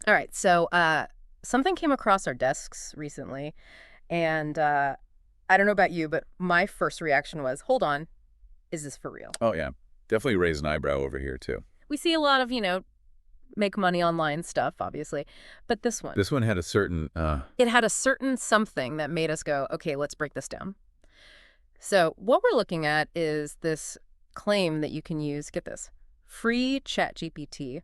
All right, so something came across our desks recently, and I don't know about you, but my first reaction was, hold on, is this for real? Oh, yeah. Definitely raise an eyebrow over here, too. We see a lot of, make money online stuff, obviously, but this one, This one had a certain, it had a certain something that made us go, okay, let's break this down. So what we're looking at is this claim that you can use, get this, free ChatGPT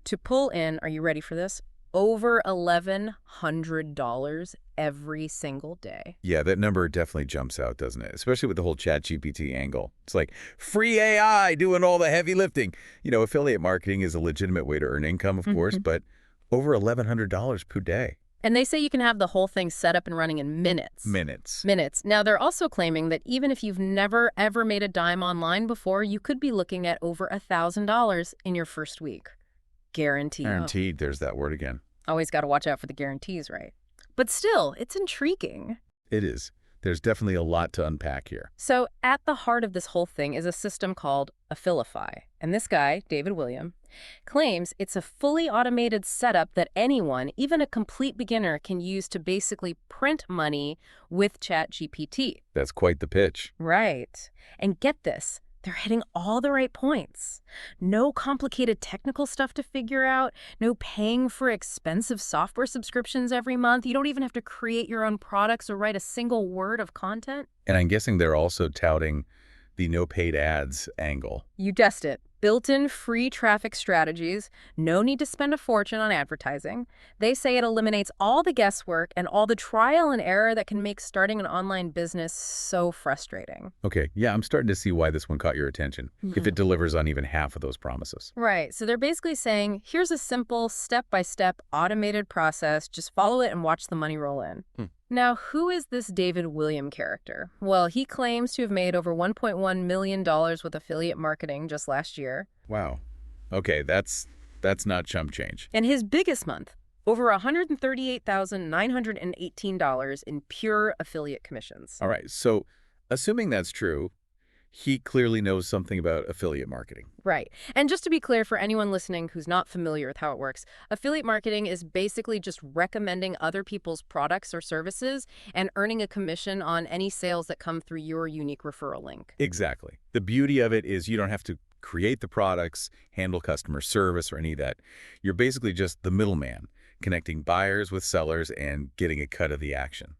to pull in, are you ready for this? Over $1,100 every single day. yeah, that number definitely jumps out, doesn't it? Especially with the whole ChatGPT angle. It's like, free AI doing all the heavy lifting. Affiliate marketing is a legitimate way to earn income, of course, Mhm. but over $1,100 per day. And they say you can have the whole thing set up and running in minutes. Minutes. Minutes. Now, they're also claiming that even if you've never, ever made a dime online before, you could be looking at over $1,000 in your first week. Guarantee. Oh, Guaranteed, there's that word again. always got to watch out for the guarantees, right? But still, it's intriguing. It is. There's definitely a lot to unpack here. So at the heart of this whole thing is a system called Affilify. And this guy, David William, claims it's a fully automated setup that anyone, even a complete beginner, can use to basically print money with ChatGPT. That's quite the pitch. Right. And get this, they're hitting all the right points. No complicated technical stuff to figure out, no paying for expensive software subscriptions every month. You don't even have to create your own products or write a single word of content. And I'm guessing they're also touting the no paid ads angle. You guessed it. Built-in free traffic strategies, no need to spend a fortune on advertising. They say it eliminates all the guesswork and all the trial and error that can make starting an online business so frustrating. Okay, yeah, I'm starting to see why this one caught your attention, if it delivers on even half of those promises. Right. So they're basically saying, here's a simple step-by-step automated process. Just follow it and watch the money roll in. Now, who is this David William character? Well, he claims to have made over $1.1 million with affiliate marketing just last year. Wow. Okay, that's not chump change. And his biggest month, over $138,918 in pure affiliate commissions. All right, so assuming that's true, he clearly knows something about affiliate marketing. Right. And just to be clear for anyone listening who's not familiar with how it works, affiliate marketing is basically just recommending other people's products or services and earning a commission on any sales that come through your unique referral link. Exactly. The beauty of it is you don't have to create the products, handle customer service, or any of that. You're basically just the middleman, connecting buyers with sellers and getting a cut of the action.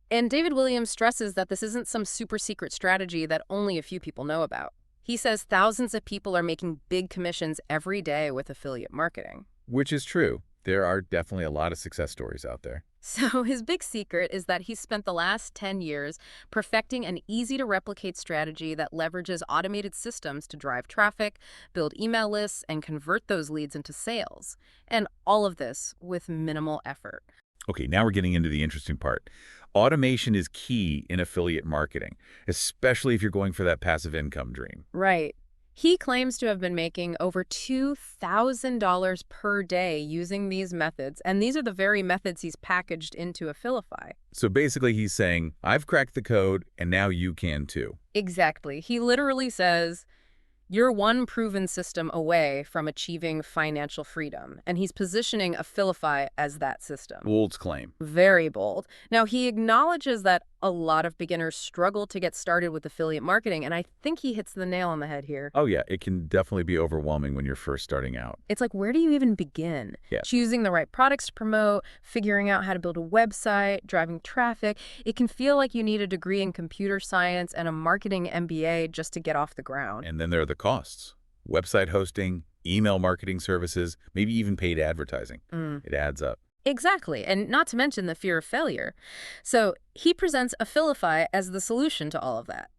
And David Williams stresses that this isn't some super secret strategy that only a few people know about. He says thousands of people are making big commissions every day with affiliate marketing. Which is true. There are definitely a lot of success stories out there. So his big secret is that he's spent the last 10 years perfecting an easy-to-replicate strategy that leverages automated systems to drive traffic, build email lists, and convert those leads into sales. And all of this with minimal effort. Okay, now we're getting into the interesting part. Automation is key in affiliate marketing, especially if you're going for that passive income dream. Right. He claims to have been making over $2,000 per day using these methods, and these are the very methods he's packaged into Affilify. So basically he's saying, I've cracked the code, and now you can too. Exactly. He literally says, you're one proven system away from achieving financial freedom, and he's positioning Affilify as that system. Bold claim. Very bold. Now, he acknowledges that a lot of beginners struggle to get started with affiliate marketing, and I think he hits the nail on the head here. Oh yeah, it can definitely be overwhelming when you're first starting out. It's like, where do you even begin? Yeah. Choosing the right products to promote, figuring out how to build a website, driving traffic. It can feel like you need a degree in computer science and a marketing MBA just to get off the ground. And then there are the costs. Website hosting, email marketing services, maybe even paid advertising. It adds up. Exactly, and not to mention the fear of failure. So he presents Affilify as the solution to all of that.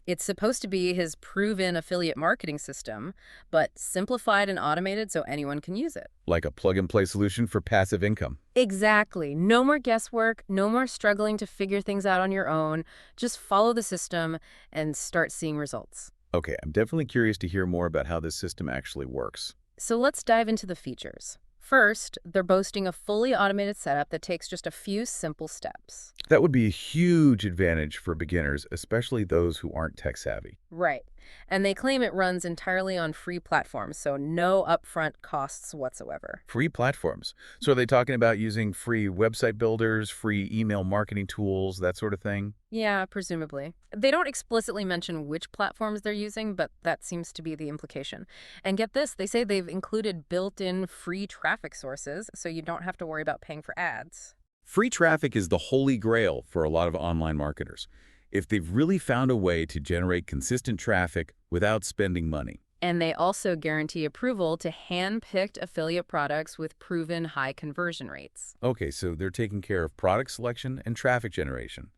It's supposed to be his proven affiliate marketing system, but simplified and automated so anyone can use it. Like a plug-and-play solution for passive income. Exactly. No more guesswork, no more struggling to figure things out on your own. Just follow the system and start seeing results. Okay, I'm definitely curious to hear more about how this system actually works. So let's dive into the features. First, they're boasting a fully automated setup that takes just a few simple steps. That would be a huge advantage for beginners, especially those who aren't tech savvy. Right. And they claim it runs entirely on free platforms, so no upfront costs whatsoever. Free platforms. So are they talking about using free website builders, free email marketing tools, that sort of thing? Yeah, presumably. They don't explicitly mention which platforms they're using, but that seems to be the implication. And get this, they say they've included built-in free traffic sources, so you don't have to worry about paying for ads. Free traffic is the holy grail for a lot of online marketers. If they've really found a way to generate consistent traffic without spending money. And they also guarantee approval to hand-picked affiliate products with proven high conversion rates. Okay, so they're taking care of product selection and traffic generation,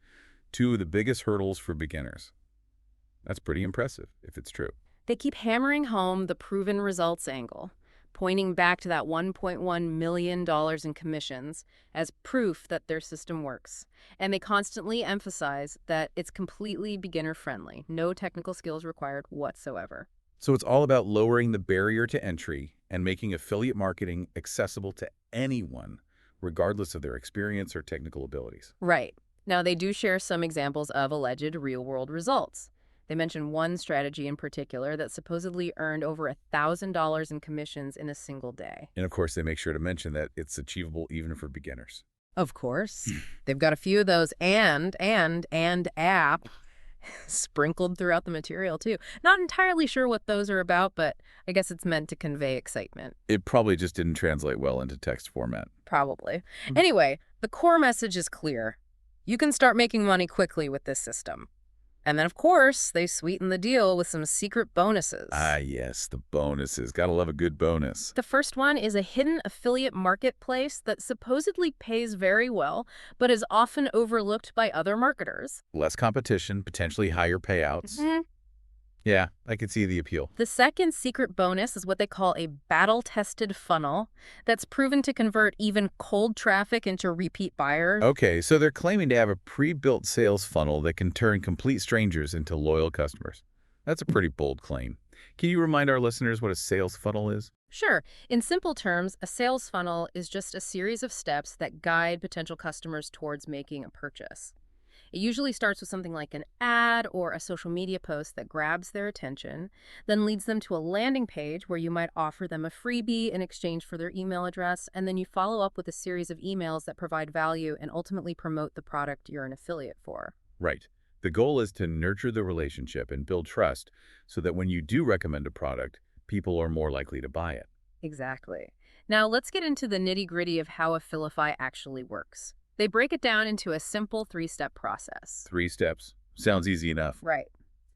two of the biggest hurdles for beginners. That's pretty impressive, if it's true. They keep hammering home the proven results angle, pointing back to that $1.1 million in commissions as proof that their system works. And they constantly emphasize that it's completely beginner-friendly, no technical skills required whatsoever. So it's all about lowering the barrier to entry and making affiliate marketing accessible to anyone, regardless of their experience or technical abilities. Right. Now, they do share some examples of alleged real-world results. They mention one strategy in particular that supposedly earned over $1,000 in commissions in a single day. And of course, they make sure to mention that it's achievable even for beginners. Of course. They've got a few of those and app sprinkled throughout the material, too. Not entirely sure what those are about, but I guess it's meant to convey excitement. It probably just didn't translate well into text format. Probably. Anyway, the core message is clear. You can start making money quickly with this system. And then, of course, they sweeten the deal with some secret bonuses. Ah, yes, the bonuses. Gotta love a good bonus. The first one is a hidden affiliate marketplace that supposedly pays very well, but is often overlooked by other marketers. Less competition, potentially higher payouts. Mhm. Yeah, I could see the appeal. The second secret bonus is what they call a battle-tested funnel that's proven to convert even cold traffic into repeat buyers. Okay, so they're claiming to have a pre-built sales funnel that can turn complete strangers into loyal customers. That's a pretty bold claim. Can you remind our listeners what a sales funnel is? Sure. In simple terms, a sales funnel is just a series of steps that guide potential customers towards making a purchase. It usually starts with something like an ad or a social media post that grabs their attention, then leads them to a landing page where you might offer them a freebie in exchange for their email address, and then you follow up with a series of emails that provide value and ultimately promote the product you're an affiliate for. Right. The goal is to nurture the relationship and build trust so that when you do recommend a product, people are more likely to buy it. Exactly. Now let's get into the nitty-gritty of how Affilify actually works. They break it down into a simple three-step process. 3 steps. Sounds easy enough. Right.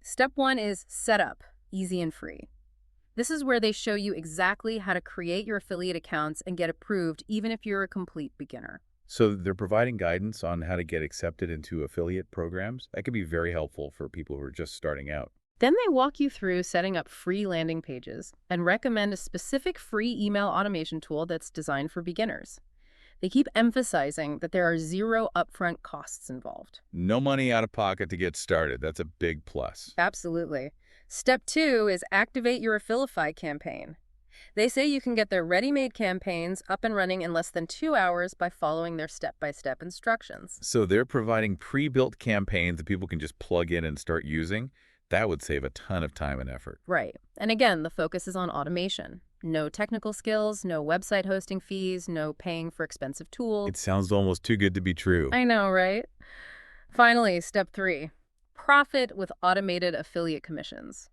Step one is setup, easy and free. This is where they show you exactly how to create your affiliate accounts and get approved even if you're a complete beginner. So they're providing guidance on how to get accepted into affiliate programs. That could be very helpful for people who are just starting out. Then they walk you through setting up free landing pages and recommend a specific free email automation tool that's designed for beginners. They keep emphasizing that there are zero upfront costs involved. No money out of pocket to get started. That's a big plus. Absolutely. Step two is activate your Affilify campaign. They say you can get their ready-made campaigns up and running in less than 2 hours by following their step-by-step instructions. So they're providing pre-built campaigns that people can just plug in and start using. That would save a ton of time and effort. Right. And again, the focus is on automation. No technical skills, no website hosting fees, no paying for expensive tools. It sounds almost too good to be true. I know, right? Finally, step three, profit with automated affiliate commissions.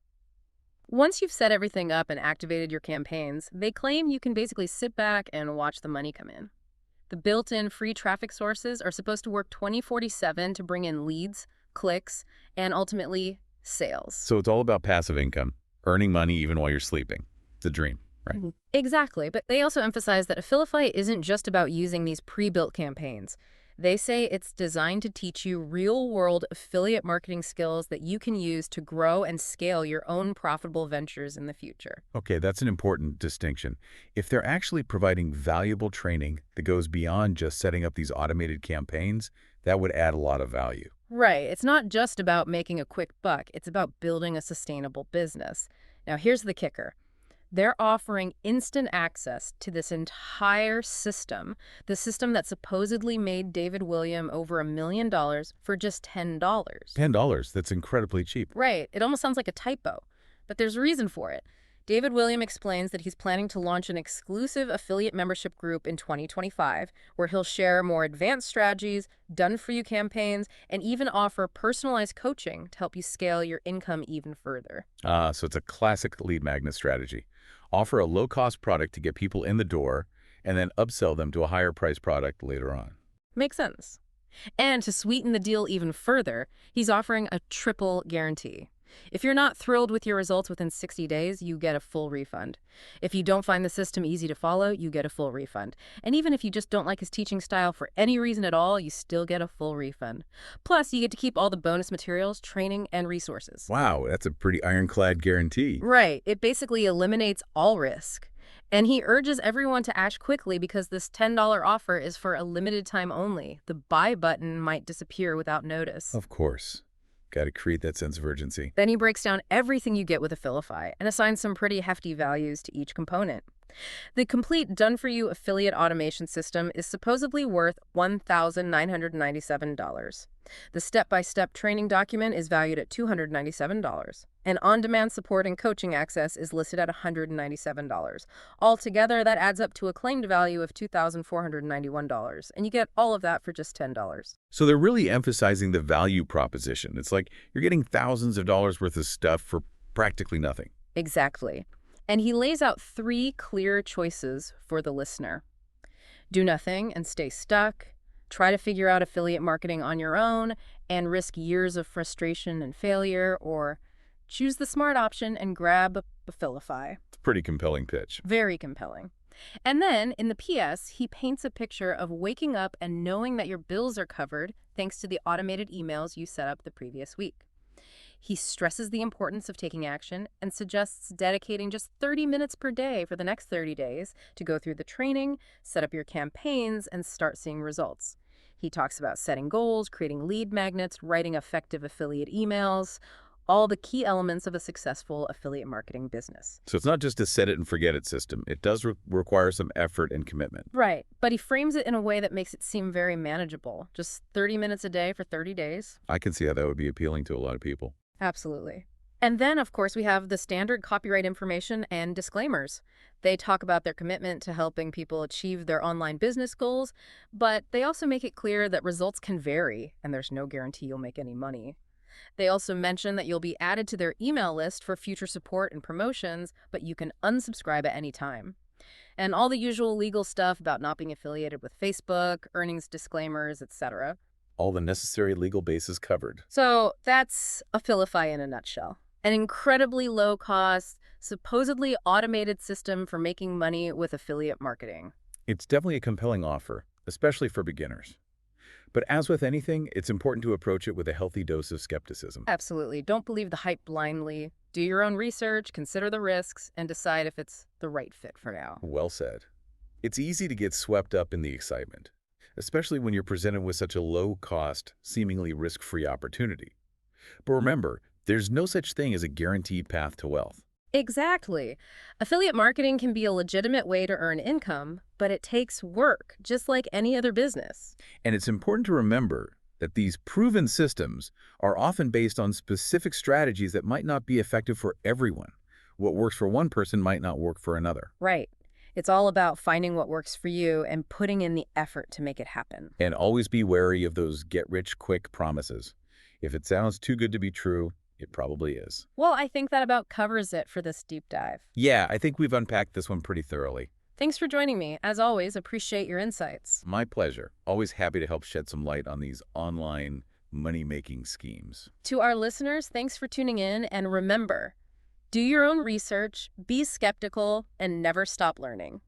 Once you've set everything up and activated your campaigns, they claim you can basically sit back and watch the money come in. The built-in free traffic sources are supposed to work 24/7 to bring in leads, clicks, and ultimately sales. So it's all about passive income, earning money even while you're sleeping. The dream, right? Exactly, but they also emphasize that Affilify isn't just about using these pre-built campaigns. They say it's designed to teach you real-world affiliate marketing skills that you can use to grow and scale your own profitable ventures in the future. Okay, that's an important distinction. If they're actually providing valuable training that goes beyond just setting up these automated campaigns, that would add a lot of value. Right, it's not just about making a quick buck, it's about building a sustainable business. Now here's the kicker. They're offering instant access to this entire system, the system that supposedly made David William over $1 million for just $10. $10, that's incredibly cheap. Right. It almost sounds like a typo, but there's a reason for it. David William explains that he's planning to launch an exclusive affiliate membership group in 2025, where he'll share more advanced strategies, done-for-you campaigns, and even offer personalized coaching to help you scale your income even further. So it's a classic lead magnet strategy. Offer a low-cost product to get people in the door, and then upsell them to a higher-priced product later on. Makes sense. And to sweeten the deal even further, he's offering a triple guarantee. If you're not thrilled with your results within 60 days, you get a full refund. If you don't find the system easy to follow, you get a full refund. And even if you just don't like his teaching style for any reason at all, you still get a full refund. Plus, you get to keep all the bonus materials, training, and resources. Wow, that's a pretty ironclad guarantee. Right. It basically eliminates all risk. And he urges everyone to act quickly because this $10 offer is for a limited time only. The buy button might disappear without notice. Of course. Got to create that sense of urgency. Then he breaks down everything you get with Affilify and assigns some pretty hefty values to each component. The complete done-for-you affiliate automation system is supposedly worth $1,997. The step-by-step training document is valued at $297, and on-demand support and coaching access is listed at $197. Altogether, that adds up to a claimed value of $2,491, and you get all of that for just $10. So they're really emphasizing the value proposition. It's like you're getting thousands of dollars worth of stuff for practically nothing. Exactly. And he lays out 3 clear choices for the listener. Do nothing and stay stuck. Try to figure out affiliate marketing on your own and risk years of frustration and failure, or choose the smart option and grab Affilify. It's a pretty compelling pitch. Very compelling. And then, in the PS, he paints a picture of waking up and knowing that your bills are covered thanks to the automated emails you set up the previous week. He stresses the importance of taking action and suggests dedicating just 30 minutes per day for the next 30 days to go through the training, set up your campaigns, and start seeing results. He talks about setting goals, creating lead magnets, writing effective affiliate emails, all the key elements of a successful affiliate marketing business. So it's not just a set it and forget it system. It does require some effort and commitment. Right, but he frames it in a way that makes it seem very manageable. Just 30 minutes a day for 30 days. I can see how that would be appealing to a lot of people. Absolutely. And then, of course, we have the standard copyright information and disclaimers. They talk about their commitment to helping people achieve their online business goals, but they also make it clear that results can vary, and there's no guarantee you'll make any money. They also mention that you'll be added to their email list for future support and promotions, but you can unsubscribe at any time. And all the usual legal stuff about not being affiliated with Facebook, earnings disclaimers, etc. All the necessary legal bases covered. So that's Affilify in a nutshell. An incredibly low-cost, supposedly automated system for making money with affiliate marketing. It's definitely a compelling offer, especially for beginners. But as with anything, it's important to approach it with a healthy dose of skepticism. Absolutely. Don't believe the hype blindly. Do your own research, consider the risks, and decide if it's the right fit for now. Well said. It's easy to get swept up in the excitement, especially when you're presented with such a low-cost, seemingly risk-free opportunity. But remember, there's no such thing as a guaranteed path to wealth. Exactly. Affiliate marketing can be a legitimate way to earn income, but it takes work, just like any other business. And it's important to remember that these proven systems are often based on specific strategies that might not be effective for everyone. What works for one person might not work for another. Right. It's all about finding what works for you and putting in the effort to make it happen. And always be wary of those get-rich-quick promises. If it sounds too good to be true, it probably is. Well, I think that about covers it for this deep dive. Yeah, I think we've unpacked this one pretty thoroughly. Thanks for joining me. As always, appreciate your insights. My pleasure. Always happy to help shed some light on these online money-making schemes. To our listeners, thanks for tuning in, and remember, do your own research, be skeptical, and never stop learning.